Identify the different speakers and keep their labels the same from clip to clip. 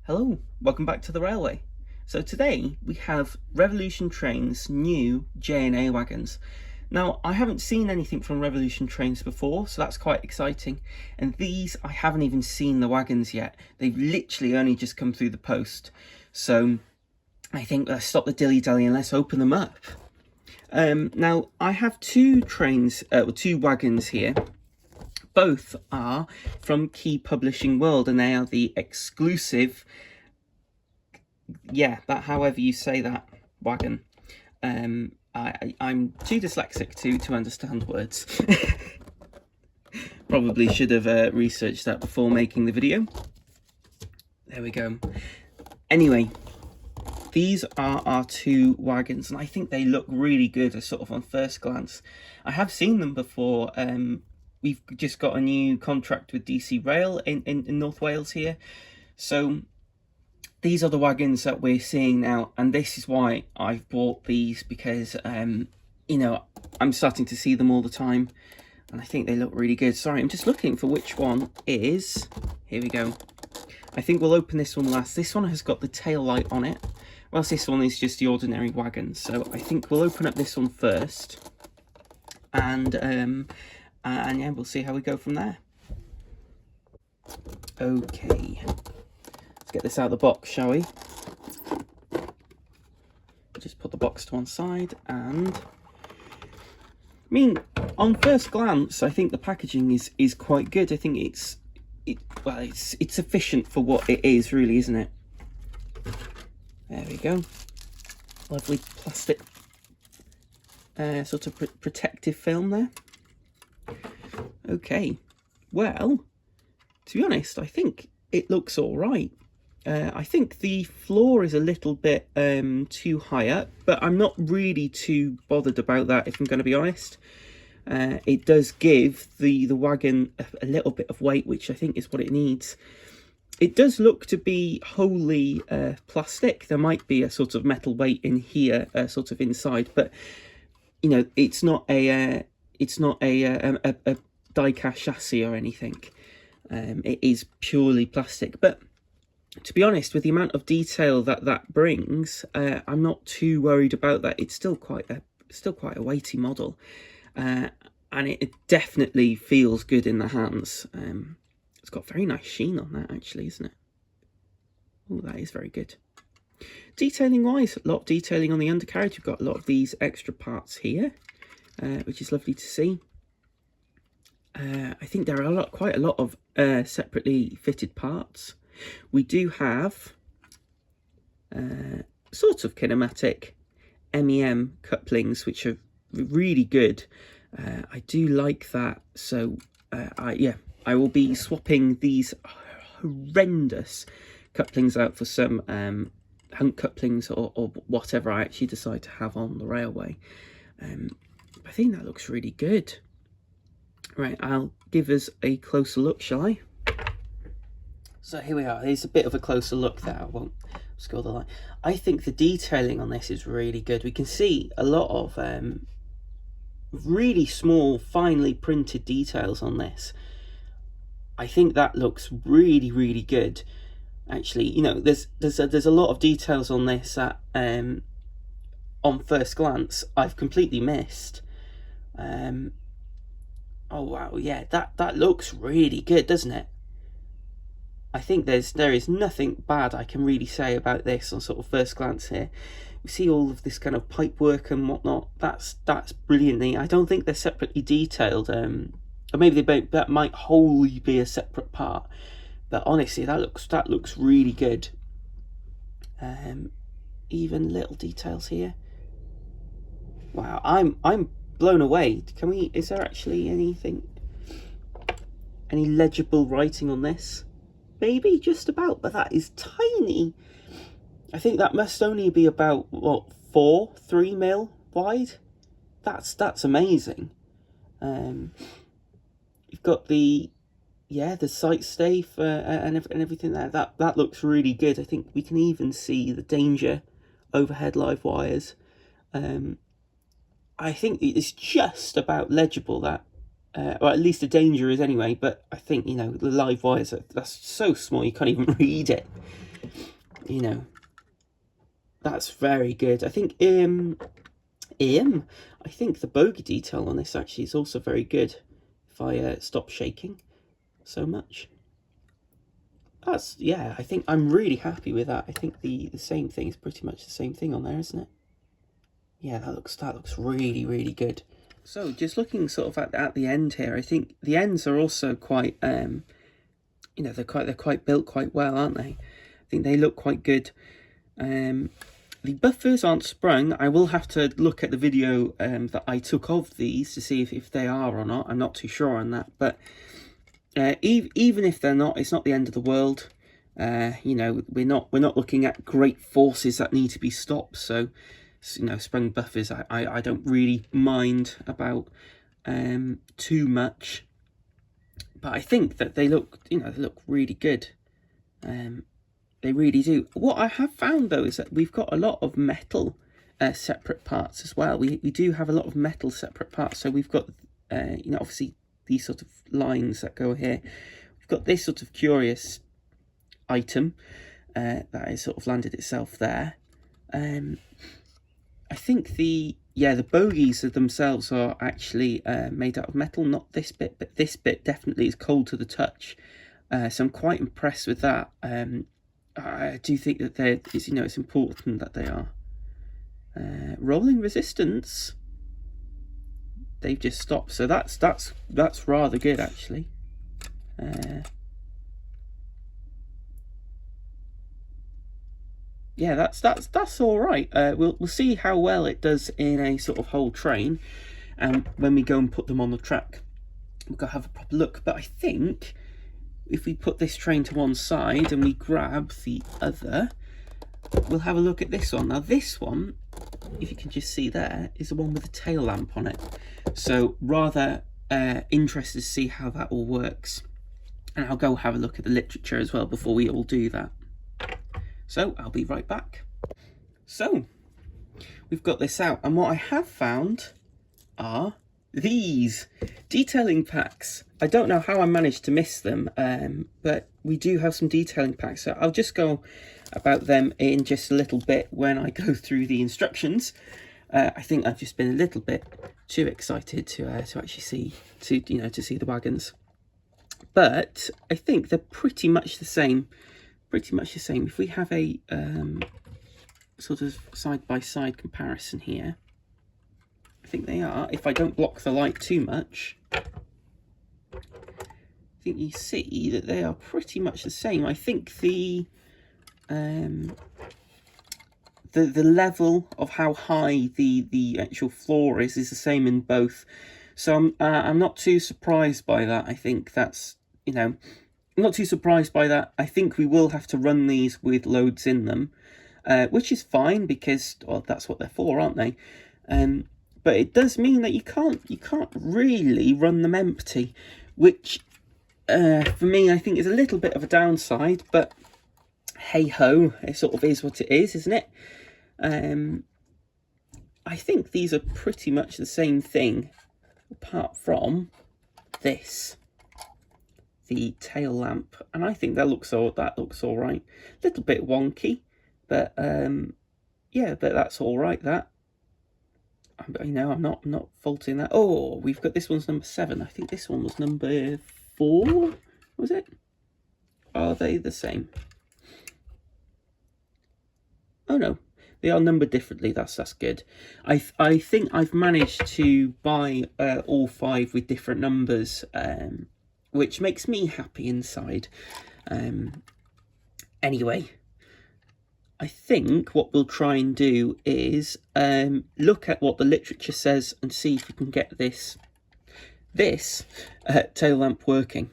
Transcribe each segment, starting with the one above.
Speaker 1: Hello, welcome back to the railway. So today we have Revolution Trains' new JNA wagons. Now I haven't seen anything from Revolution Trains before, so that's quite exciting. And these, I haven't even seen the wagons yet. They've literally only just come through the post. So I think let's stop the dilly-dally and let's open them up. Now I have two wagons here. Both are from Key Publishing World, and they are the exclusive, however you say that, wagon. I'm too dyslexic to understand words. Probably should have researched that before making the video. There we go. Anyway, these are our two wagons, and I think they look really good, sort of on first glance. I have seen them before. We've just got a new contract with DC Rail in North Wales here. So these are the wagons that we're seeing now, and this is why I've bought these, because you know, I'm starting to see them all the time and I think they look really good. Sorry, I'm just looking for which one is. Here we go. I think we'll open this one last. This one has got the tail light on it, whilst this one is just the ordinary wagon. So I think we'll open up this one first, and yeah, we'll see how we go from there. Okay, let's get this out of the box, shall we? Just put the box to one side, and I mean, on first glance, I think the packaging is quite good. I think it's sufficient for what it is, really, isn't it? There we go. Lovely plastic sort of protective film there. Okay, well, to be honest, I think it looks all right. I think the floor is a little bit too high up, but I'm not really too bothered about that, if I'm going to be honest. It does give the wagon a little bit of weight, which I think is what it needs. It does look to be wholly plastic. There might be a sort of metal weight in here, sort of inside, but you know, it's not a die-cast chassis or anything. It is purely plastic, but to be honest, with the amount of detail that brings, I'm not too worried about that. It's still quite a weighty model, and it definitely feels good in the hands. It's got very nice sheen on that, actually, isn't it? Oh, that is very good. Detailing wise, a lot of detailing on the undercarriage. We've got a lot of these extra parts here, which is lovely to see. I think there are quite a lot of separately fitted parts. We do have sort of kinematic MEM couplings, which are really good. I do like that. So I will be swapping these horrendous couplings out for some hunt couplings or whatever I actually decide to have on the railway. I think that looks really good. Right, I'll give us a closer look, shall I? So here we are. Here's a bit of a closer look there. I won't score the line. I think the detailing on this is really good. We can see a lot of really small, finely printed details on this. I think that looks really, really good. Actually, you know, there's a lot of details on this that on first glance I've completely missed. Oh wow, yeah, that looks really good, doesn't it? I think there is nothing bad I can really say about this on sort of first glance here. We see all of this kind of pipe work and whatnot. That's brilliantly. I don't think they're separately detailed. Or maybe that might wholly be a separate part. But honestly, that looks really good. Even little details here. Wow, I'm blown away. Is there actually any legible writing on this? Maybe just about, but that is tiny. I think that must only be about what, 3 mil wide. That's amazing. You've got the sight stay and everything there. That looks really good. I think we can even see the danger overhead live wires. I think it's just about legible, that or at least the danger is anyway, but I think, you know, the live wires, that's so small you can't even read it. you know, that's very good. I think I think the bogey detail on this actually is also very good. If I stop shaking so much, that's, yeah, I think I'm really happy with that. I think the same thing is pretty much the same thing on there, isn't it? Yeah, that looks really, really good. So just looking sort of at the end here, I think the ends are also quite you know, they're quite built quite well, aren't they? I think they look quite good. The buffers aren't sprung. I will have to look at the video that I took of these to see if they are or not. I'm not too sure on that, but even if they're not, it's not the end of the world. You know, we're not looking at great forces that need to be stopped. So, you know, sprung buffers, I don't really mind about too much. But I think that they look, you know, they look really good. They really do. What I have found though is that we've got a lot of metal separate parts as well. We do have a lot of metal separate parts. So we've got, you know, obviously these sort of lines that go here. We've got this sort of curious item that has sort of landed itself there. I think the bogies themselves are actually made out of metal, not this bit, but this bit definitely is cold to the touch. So I'm quite impressed with that. I do think that it's, you know, it's important that they are. Rolling resistance, they've just stopped, so that's rather good actually. Yeah, that's all right. We'll see how well it does in a sort of whole train, and when we go and put them on the track, we'll go have a proper look. But I think if we put this train to one side and we grab the other, we'll have a look at this one. Now this one, if you can just see there, is the one with the tail lamp on it. So rather interested to see how that all works. And I'll go have a look at the literature as well before we all do that. So I'll be right back. So we've got this out, and what I have found are these detailing packs. I don't know how I managed to miss them, but we do have some detailing packs. So I'll just go about them in just a little bit when I go through the instructions. I think I've just been a little bit too excited to actually see the wagons, but I think they're pretty much the same. If we have a sort of side-by-side comparison here, I think they are. If I don't block the light too much, I think you see that they are pretty much the same. I think the level of how high the actual floor is the same in both. So I'm not too surprised by that. I think that's, you know, I'm not too surprised by that. I think we will have to run these with loads in them, which is fine because, well, that's what they're for, aren't they? But it does mean that you can't really run them empty, which for me I think is a little bit of a downside. But hey ho, it sort of is what it is, isn't it? I think these are pretty much the same thing, apart from this. The tail lamp, and I think that looks all right. A little bit wonky, but yeah, but that's all right. That, you know, I'm not faulting that. Oh, we've got this one's number 7. I think this one was number 4. Was it? Are they the same? Oh no, they are numbered differently. That's good. I think I've managed to buy all 5 with different numbers, which makes me happy inside. Anyway, I think what we'll try and do is look at what the literature says and see if we can get this tail lamp working.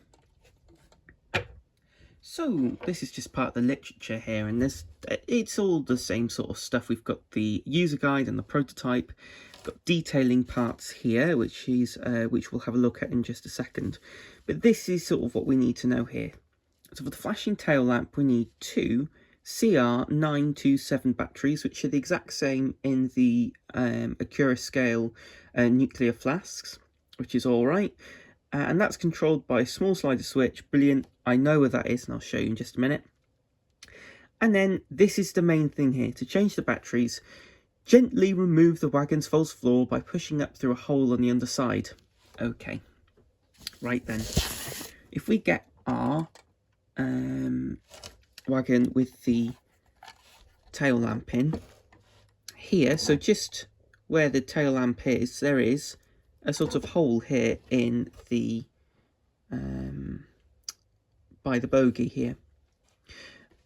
Speaker 1: So this is just part of the literature here, and it's all the same sort of stuff. We've got the user guide and the prototype. We've got detailing parts here, which we'll have a look at in just a second. But this is sort of what we need to know here. So for the flashing tail lamp, we need 2 CR927 batteries, which are the exact same in the Acura scale nuclear flasks, which is all right. And that's controlled by a small slider switch. Brilliant. I know where that is, and I'll show you in just a minute. And then this is the main thing here. To change the batteries, gently remove the wagon's false floor by pushing up through a hole on the underside. Okay, right then. If we get our wagon with the tail lamp in here, so just where the tail lamp is, there is a sort of hole here in the by the bogie here.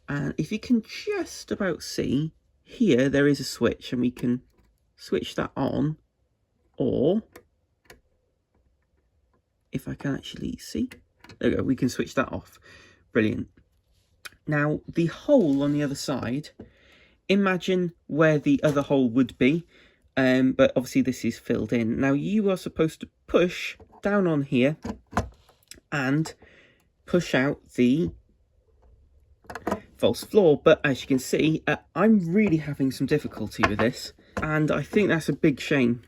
Speaker 1: And if you can just about see, here there is a switch, and we can switch that on, or if I can actually see, there we go, we can switch that off. Brilliant. Now the hole on the other side, imagine where the other hole would be, but obviously this is filled in. Now you are supposed to push down on here and push out the false floor, but as you can see, I'm really having some difficulty with this, and I think that's a big shame,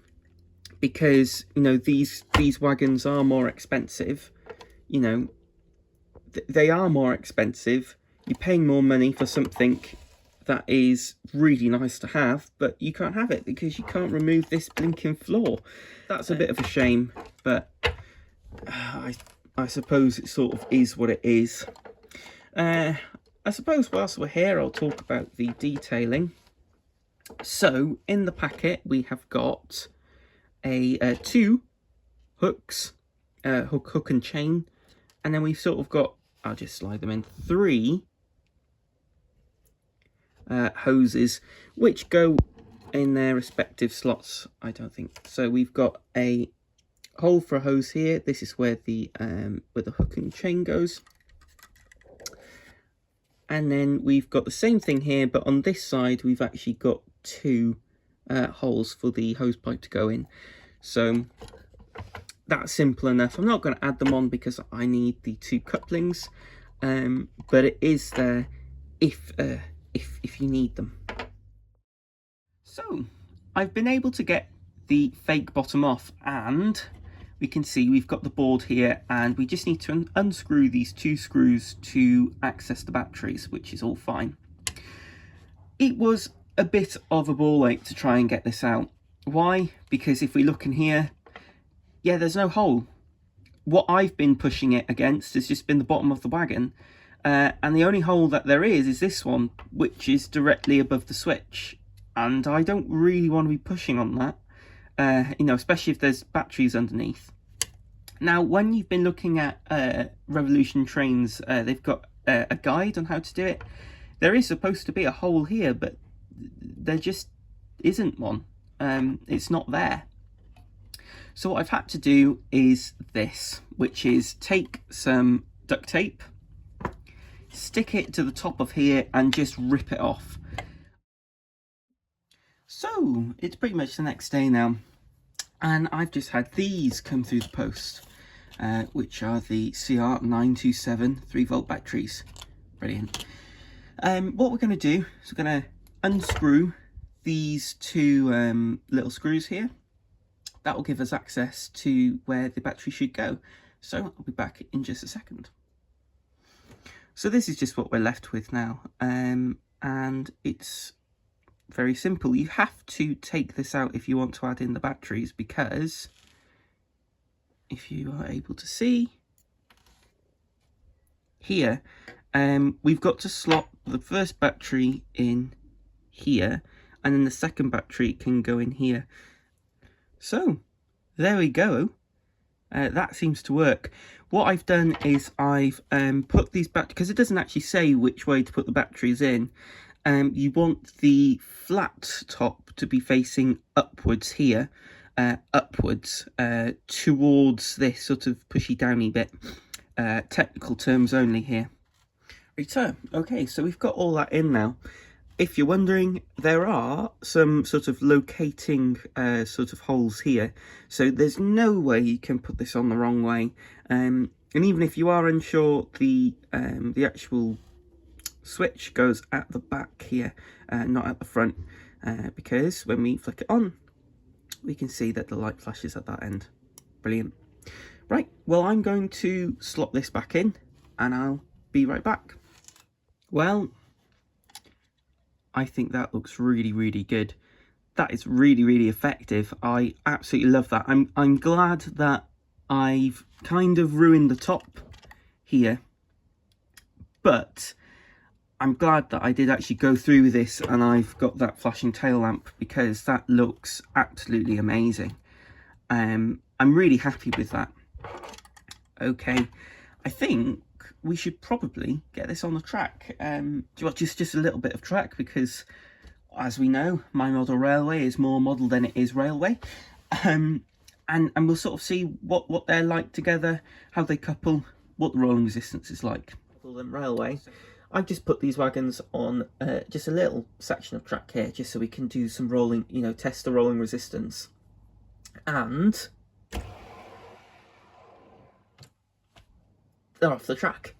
Speaker 1: because you know these wagons are more expensive. You know, they are more expensive. You're paying more money for something that is really nice to have, but you can't have it because you can't remove this blinking floor. That's a bit of a shame, but I suppose it sort of is what it is. I suppose whilst we're here, I'll talk about the detailing. So in the packet we have got two hooks, hook and chain, and then we've sort of got, I'll just slide them in, 3 hoses which go in their respective slots. I don't think so. We've got a hole for a hose here. This is where the hook and chain goes. And then we've got the same thing here, but on this side we've actually got 2 holes for the hose pipe to go in. So that's simple enough. I'm not going to add them on because I need the 2 couplings, but it is there if you need them. So I've been able to get the fake bottom off, and we can see we've got the board here, and we just need to unscrew these 2 screws to access the batteries, which is all fine. It was a bit of a ball ache to try and get this out. Why? Because if we look in here, yeah, there's no hole. What I've been pushing it against has just been the bottom of the wagon, and the only hole that there is this one, which is directly above the switch, and I don't really want to be pushing on that. You know, especially if there's batteries underneath. Now, when you've been looking at Revolution trains, they've got a guide on how to do it. There is supposed to be a hole here, but there just isn't one. It's not there. So what I've had to do is this, which is take some duct tape, stick it to the top of here, and just rip it off. So it's pretty much the next day now, and I've just had these come through the post, which are the CR927 3-volt batteries. Brilliant. What we're going to do is we're going to unscrew these 2 little screws here. That will give us access to where the battery should go. So I'll be back in just a second. So this is just what we're left with now, and it's very simple. You have to take this out if you want to add in the batteries, because if you are able to see here, we've got to slot the first battery in here, and then the second battery can go in here. So there we go. That seems to work. What I've done is I've put these back, because it doesn't actually say which way to put the batteries in. You want the flat top to be facing upwards here, upwards towards this sort of pushy downy bit. Technical terms only here. Right, okay, so we've got all that in now. If you're wondering, there are some sort of locating sort of holes here, so there's no way you can put this on the wrong way. And even if you are unsure, the actual switch goes at the back here, not at the front, because when we flick it on, we can see that the light flashes at that end. Brilliant. Right, well, I'm going to slot this back in, and I'll be right back. Well, I think that looks really, really good. That is really, really effective. I absolutely love that. I'm glad that I've kind of ruined the top here, but I'm glad that I did actually go through with this and I've got that flashing tail lamp, because that looks absolutely amazing. I'm really happy with that. Okay, I think we should probably get this on the track. Just a little bit of track, because as we know, my model railway is more model than it is railway. And we'll sort of see what they're like together, how they couple, what the rolling resistance is like. Model and railway. I've just put these wagons on just a little section of track here, just so we can do some rolling, test the rolling resistance. And they're off the track.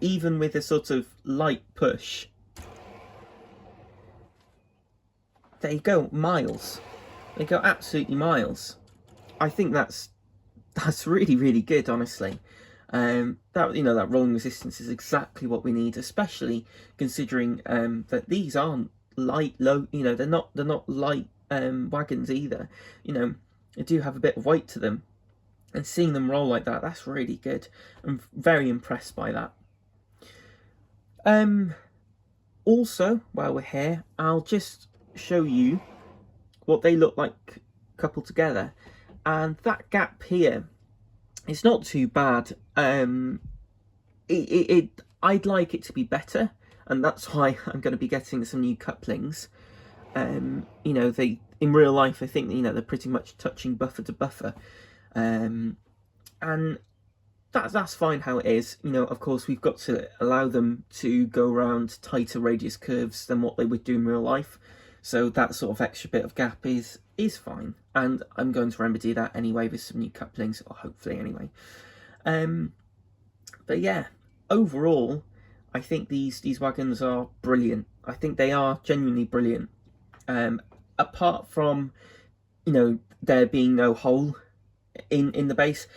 Speaker 1: Even with a sort of light push, they go miles. They go absolutely miles. I think that's really, really good, honestly. That rolling resistance is exactly what we need, especially considering that these aren't light, they're not light wagons either. They do have a bit of weight to them, and seeing them roll like that, that's really good. I'm very impressed by that. Also, while we're here, I'll just show you what they look like coupled together, and that gap here, it's not too bad. I'd like it to be better, and that's why I'm going to be getting some new couplings. They in real life, I think they're pretty much touching buffer to buffer, and that's fine how it is. Of course, we've got to allow them to go around tighter radius curves than what they would do in real life. So that sort of extra bit of gap is fine, and I'm going to remedy that anyway with some new couplings, or hopefully anyway. But yeah, overall, I think these wagons are brilliant. I think they are genuinely brilliant. Apart from, there being no hole in the base,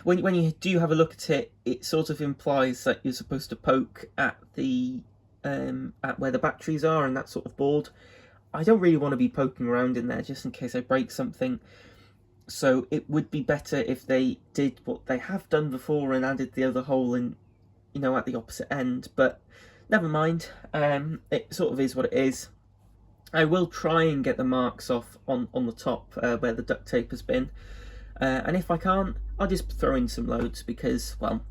Speaker 1: when you do have a look at it, it sort of implies that you're supposed to poke at the at where the batteries are and that sort of board. I don't really want to be poking around in there just in case I break something. So it would be better if they did what they have done before and added the other hole in, at the opposite end. But never mind. It sort of is what it is. I will try and get the marks off on the top where the duct tape has been. And if I can't, I'll just throw in some loads, because, well,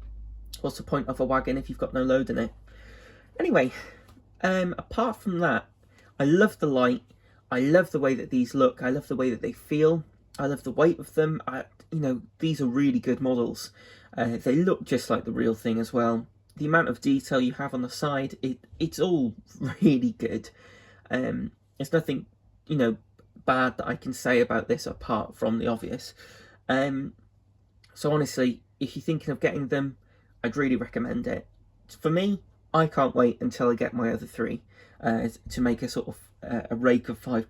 Speaker 1: what's the point of a wagon if you've got no load in it? Anyway, apart from that, I love the light. I love the way that these look. I love the way that they feel. I love the weight of them. These are really good models. They look just like the real thing as well. The amount of detail you have on the side, it's all really good. There's nothing, bad that I can say about this apart from the obvious. So honestly, if you're thinking of getting them, I'd really recommend it. For me, I can't wait until I get my other three to make a sort of a rake of five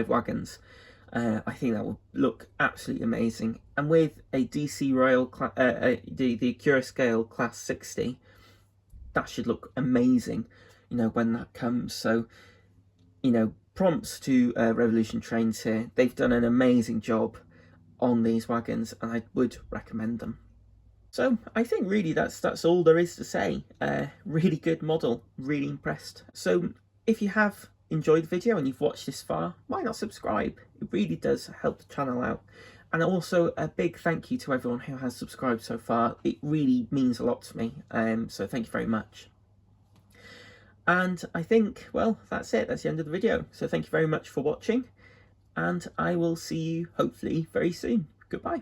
Speaker 1: wagons. I think that will look absolutely amazing. And with a DC rail, the Acura scale class 60, that should look amazing, when that comes. So, prompts to Revolution Trains here. They've done an amazing job on these wagons, and I would recommend them. So I think really that's all there is to say. Really good model, really impressed. So if you have enjoyed the video and you've watched this far, why not subscribe? It really does help the channel out. And also a big thank you to everyone who has subscribed so far. It really means a lot to me, so thank you very much. And I think, well, that's it. That's the end of the video. So thank you very much for watching, and I will see you hopefully very soon. Goodbye.